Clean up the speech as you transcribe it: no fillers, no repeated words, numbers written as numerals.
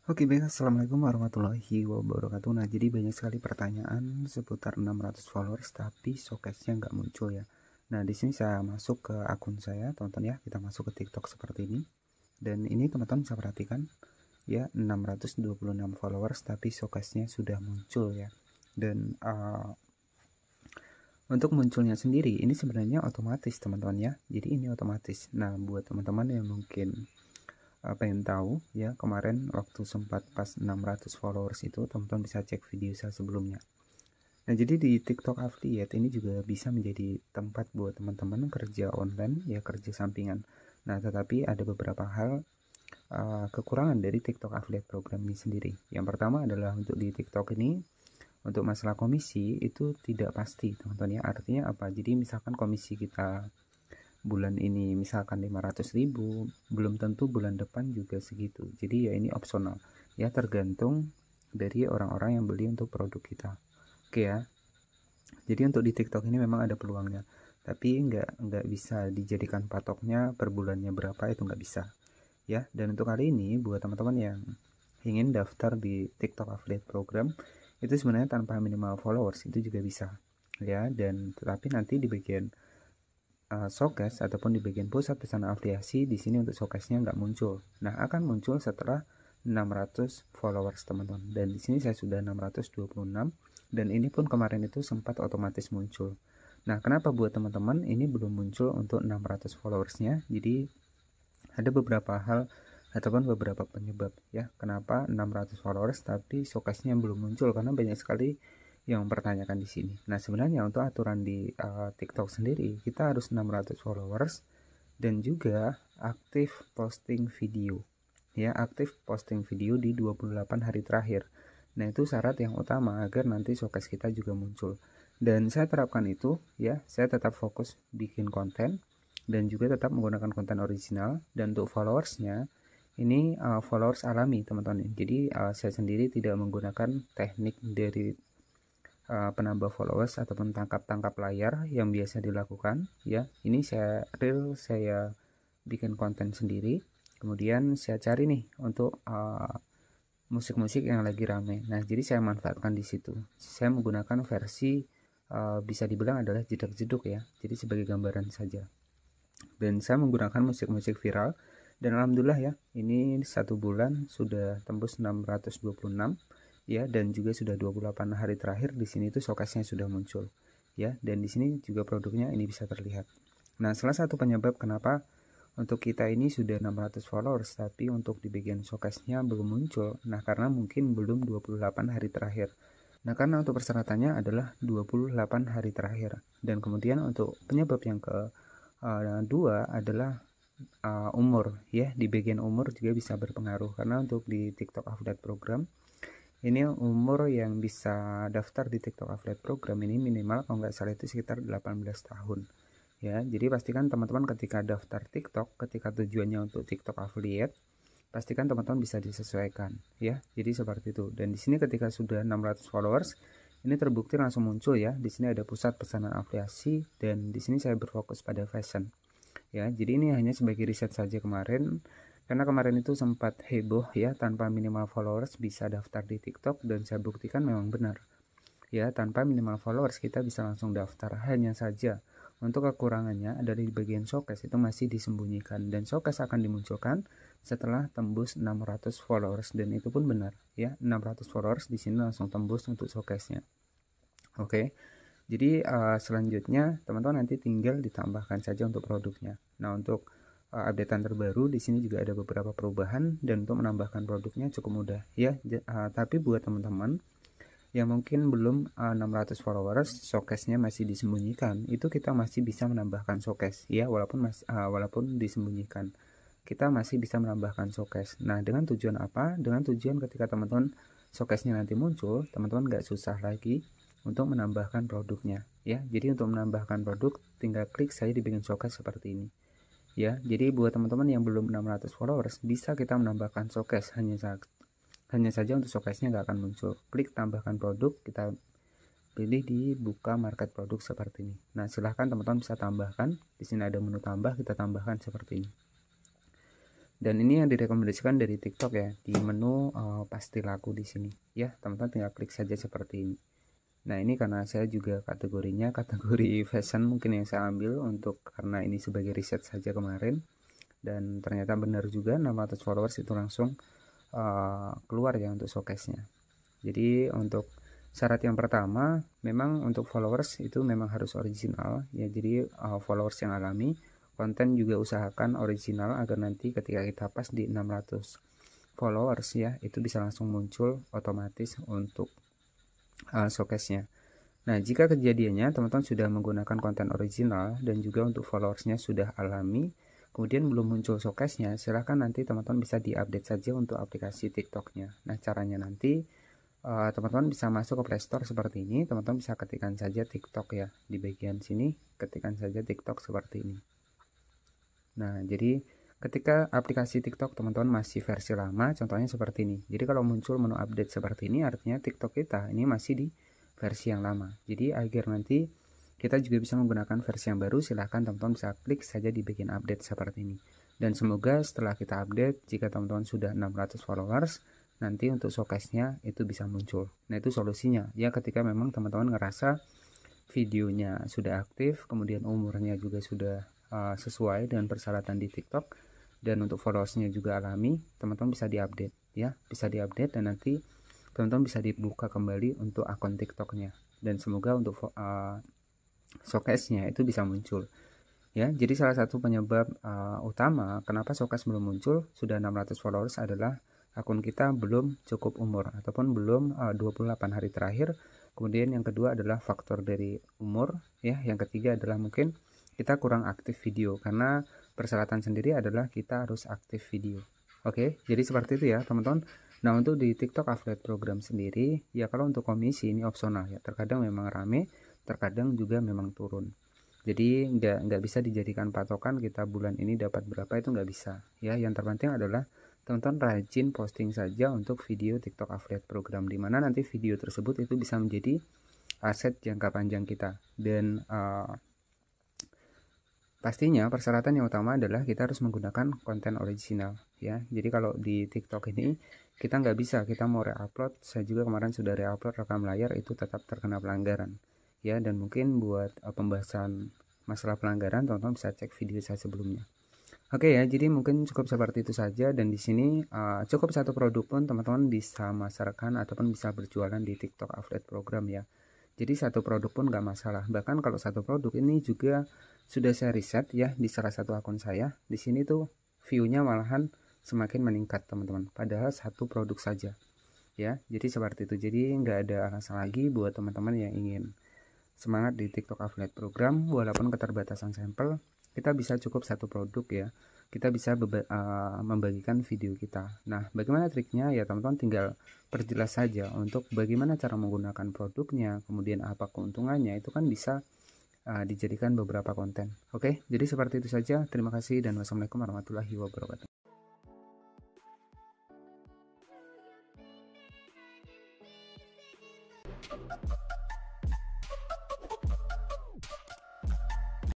Oke baik, assalamualaikum warahmatullahi wabarakatuh. Nah jadi banyak sekali pertanyaan seputar 600 followers tapi showcase-nya nggak muncul ya. Nah di sini saya masuk ke akun saya, teman-teman ya. Kita masuk ke TikTok seperti ini. Dan ini teman-teman bisa perhatikan ya, 626 followers tapi showcase-nya sudah muncul ya. Dan untuk munculnya sendiri ini sebenarnya otomatis teman-teman ya. Jadi ini otomatis. Nah buat teman-teman yang mungkin pengen tahu ya, kemarin waktu sempat pas 600 followers itu teman-teman bisa cek video saya sebelumnya. Nah jadi di TikTok Affiliate ini juga bisa menjadi tempat buat teman-teman kerja online ya, kerja sampingan. Nah tetapi ada beberapa hal kekurangan dari TikTok Affiliate program ini sendiri. Yang pertama adalah untuk di TikTok ini, untuk masalah komisi itu tidak pasti teman-teman ya. Artinya apa? Jadi misalkan komisi kita bulan ini misalkan 500.000, belum tentu bulan depan juga segitu. Jadi ya ini opsional ya, tergantung dari orang-orang yang beli untuk produk kita. Oke ya. Jadi untuk di TikTok ini memang ada peluangnya, tapi nggak bisa dijadikan patoknya per bulannya berapa, itu nggak bisa ya. Dan untuk kali ini buat teman-teman yang ingin daftar di TikTok Affiliate Program, itu sebenarnya tanpa minimal followers itu juga bisa ya. Dan tetapi nanti di bagian showcase ataupun di bagian pusat pesanan afiliasi, di sini untuk showcase-nya nggak muncul. Nah, akan muncul setelah 600 followers teman-teman. Dan di sini saya sudah 626 dan ini pun kemarin itu sempat otomatis muncul. Nah, kenapa buat teman-teman ini belum muncul untuk 600 followersnya? Jadi ada beberapa hal ataupun beberapa penyebab ya, kenapa 600 followers tapi showcase-nya belum muncul, karena banyak sekali yang mempertanyakan di sini. Nah, sebenarnya untuk aturan di TikTok sendiri, kita harus 600 followers dan juga aktif posting video. Ya, aktif posting video di 28 hari terakhir. Nah, itu syarat yang utama agar nanti showcase kita juga muncul. Dan saya terapkan itu ya, saya tetap fokus bikin konten dan juga tetap menggunakan konten original. Dan untuk followersnya ini followers alami teman-teman. Jadi saya sendiri tidak menggunakan teknik dari penambah followers ataupun tangkap layar yang biasa dilakukan ya. Ini saya bikin konten sendiri, kemudian saya cari nih untuk musik-musik yang lagi rame. Nah jadi saya manfaatkan di situ. Saya menggunakan versi bisa dibilang adalah jedak-jeduk ya, jadi sebagai gambaran saja. Dan saya menggunakan musik-musik viral, dan alhamdulillah ya, ini 1 bulan sudah tembus 626 ya, dan juga sudah 28 hari terakhir di sini itu showcase-nya sudah muncul ya. Dan di sini juga produknya ini bisa terlihat. Nah, salah satu penyebab kenapa untuk kita ini sudah 600 followers tapi untuk di bagian showcase-nya belum muncul, nah karena mungkin belum 28 hari terakhir. Nah, karena untuk persyaratannya adalah 28 hari terakhir. Dan kemudian untuk penyebab yang kedua adalah umur ya. Di bagian umur juga bisa berpengaruh, karena untuk di TikTok Affiliate Program ini umur yang bisa daftar di TikTok Affiliate Program ini minimal kalau nggak salah itu sekitar 18 tahun ya. Jadi pastikan teman-teman ketika daftar TikTok, ketika tujuannya untuk TikTok Affiliate, pastikan teman-teman bisa disesuaikan ya. Jadi seperti itu. Dan di sini ketika sudah 600 followers ini terbukti langsung muncul ya. Di sini ada pusat pesanan afiliasi dan di sini saya berfokus pada fashion ya. Jadi ini hanya sebagai riset saja kemarin, karena kemarin itu sempat heboh ya, tanpa minimal followers bisa daftar di TikTok, dan saya buktikan memang benar ya, tanpa minimal followers kita bisa langsung daftar. Hanya saja untuk kekurangannya ada di bagian showcase, itu masih disembunyikan, dan showcase akan dimunculkan setelah tembus 600 followers, dan itu pun benar ya, 600 followers di sini langsung tembus untuk showcase-nya. Oke. Jadi selanjutnya teman-teman nanti tinggal ditambahkan saja untuk produknya. Nah, untuk updatean terbaru di sini juga ada beberapa perubahan, dan untuk menambahkan produknya cukup mudah ya. Tapi buat teman-teman yang mungkin belum 600 followers, showcase-nya masih disembunyikan, itu kita masih bisa menambahkan showcase ya, walaupun disembunyikan. Kita masih bisa menambahkan showcase. Nah, dengan tujuan apa? Dengan tujuan ketika teman-teman showcase-nya nanti muncul, teman-teman nggak susah lagi untuk menambahkan produknya ya. Jadi untuk menambahkan produk tinggal klik saja di bagian showcase seperti ini ya. Jadi buat teman-teman yang belum 600 followers, bisa kita menambahkan showcase, hanya saja untuk showcase-nya nggak akan muncul. Klik tambahkan produk, kita pilih di buka market produk seperti ini. Nah, silahkan teman-teman bisa tambahkan. Di sini ada menu tambah, kita tambahkan seperti ini. Dan ini yang direkomendasikan dari TikTok ya, di menu pasti laku di sini ya, teman-teman tinggal klik saja seperti ini. Nah ini karena saya juga kategorinya kategori fashion mungkin yang saya ambil untuk, karena ini sebagai riset saja kemarin, dan ternyata benar juga 600 followers itu langsung keluar ya untuk showcase-nya. Jadi untuk syarat yang pertama memang untuk followers itu memang harus original ya, jadi followers yang alami. Konten juga usahakan original agar nanti ketika kita pas di 600 followers ya, itu bisa langsung muncul otomatis untuk showcase-nya. Nah, jika kejadiannya teman-teman sudah menggunakan konten original dan juga untuk followersnya sudah alami, kemudian belum muncul showcase-nya, silahkan nanti teman-teman bisa diupdate saja untuk aplikasi TikTok-nya. Nah, caranya nanti teman-teman bisa masuk ke Play Store seperti ini, teman-teman bisa ketikkan saja TikTok ya, di bagian sini ketikkan saja TikTok seperti ini. Nah, jadi ketika aplikasi TikTok teman-teman masih versi lama, contohnya seperti ini. Jadi kalau muncul menu update seperti ini, artinya TikTok kita ini masih di versi yang lama. Jadi agar nanti kita juga bisa menggunakan versi yang baru, silahkan teman-teman bisa klik saja di bagian update seperti ini. Dan semoga setelah kita update, jika teman-teman sudah 600 followers, nanti untuk showcase-nya itu bisa muncul. Nah itu solusinya ya, ketika memang teman-teman ngerasa videonya sudah aktif, kemudian umurnya juga sudah sesuai dengan persyaratan di TikTok, dan untuk followersnya juga alami, teman-teman bisa diupdate ya, bisa diupdate dan nanti teman-teman bisa dibuka kembali untuk akun TikToknya, dan semoga untuk showcase-nya itu bisa muncul ya. Jadi salah satu penyebab utama kenapa showcase belum muncul sudah 600 followers adalah akun kita belum cukup umur ataupun belum 28 hari terakhir. Kemudian yang kedua adalah faktor dari umur ya, yang ketiga adalah mungkin kita kurang aktif video, karena persyaratan sendiri adalah kita harus aktif video. Oke, jadi seperti itu ya teman-teman. Nah untuk di TikTok Affiliate Program sendiri ya, kalau untuk komisi ini opsional ya, terkadang memang rame, terkadang juga memang turun. Jadi nggak bisa dijadikan patokan kita bulan ini dapat berapa, itu nggak bisa ya. Yang terpenting adalah teman-teman rajin posting saja untuk video TikTok Affiliate Program, dimana nanti video tersebut itu bisa menjadi aset jangka panjang kita. Dan pastinya persyaratan yang utama adalah kita harus menggunakan konten original ya. Jadi kalau di TikTok ini kita nggak bisa, kita mau reupload, saya juga kemarin sudah reupload rekam layar, itu tetap terkena pelanggaran ya. Dan mungkin buat pembahasan masalah pelanggaran, teman-teman bisa cek video saya sebelumnya. Oke ya, jadi mungkin cukup seperti itu saja. Dan di sini cukup satu produk pun teman-teman bisa masarkan ataupun bisa berjualan di TikTok Affiliate Program ya. Jadi satu produk pun nggak masalah. Bahkan kalau satu produk ini juga sudah saya riset ya di salah satu akun saya. Di sini tuh view-nya malahan semakin meningkat teman-teman. Padahal satu produk saja ya. Jadi seperti itu. Jadi nggak ada alasan lagi buat teman-teman yang ingin semangat di TikTok Affiliate Program. Walaupun keterbatasan sampel, kita bisa cukup satu produk ya. Kita bisa membagikan video kita. Nah, bagaimana triknya ya teman-teman, tinggal perjelas saja untuk bagaimana cara menggunakan produknya, kemudian apa keuntungannya, itu kan bisa dijadikan beberapa konten. Oke, jadi seperti itu saja. Terima kasih dan wassalamualaikum warahmatullahi wabarakatuh.